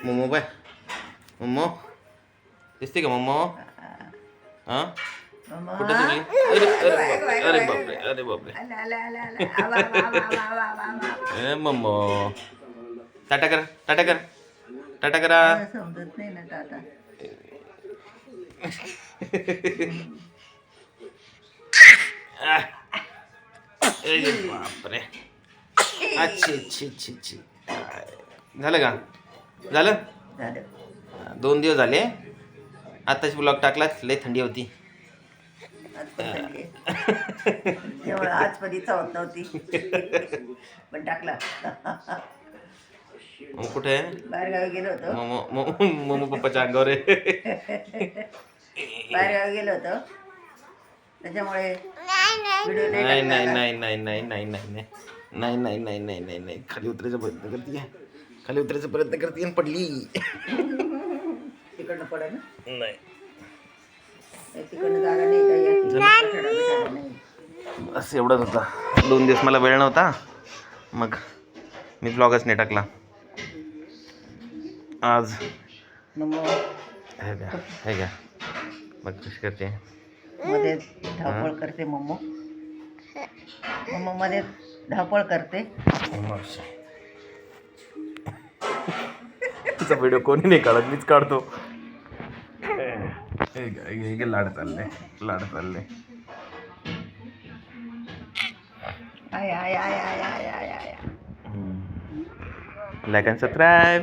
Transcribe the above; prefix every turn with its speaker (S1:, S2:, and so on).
S1: Momo bye momo दिसते का मोमो हां कुठे तुम्ही अरे बापरे अरे बापरे ए मोमो टाटा करा टाटा करा टाटा करा
S2: समजत नाही ना टाटा.
S1: बापरे अच्छी अच्छी अच्छी अच्छी झालं का झालं
S2: झालं.
S1: 2 दिवस झाले आताच ब्लॉग टाकला लय थंडी होती
S2: आज पण थंडी आहे. त्यामुळे आज पण इच्छा होत नव्हती पण टाकला.
S1: मग कुठे आहे
S2: बाहेरगावी गेलो होतो.
S1: मोमो मोमो पप्पाच्या अंगावर आहे
S2: बाहेरगावी गेलो होतो त्याच्यामुळे व्हिडिओ
S1: नाही
S2: नाही
S1: नाही
S2: टाकला.
S1: नाही नाही नाही नाही नाही नाही नाही नाही नाही नाही नाही खाली उतरायचा प्रयत्न करते खाली उतरायचा प्रयत्न करते आणि पडली
S2: तिकडनं पडे ना
S1: नाही
S2: तिकडनं जागा नाही काही नाही.
S1: असं एवढंच होता 2 दिवस मला वेळ नव्हता मग मी ब्लॉगच नाही टाकला आज
S2: मग
S1: हे घ्या मग कशी करते
S2: मध्ये धावपळ करते मम्मो. मम्मा मध्ये धावपळ करते.
S1: तिचा व्हिडिओ कोणी नाही काढत मीच काढतो हे लाड चालले
S2: I I I I I I I.
S1: Like and subscribe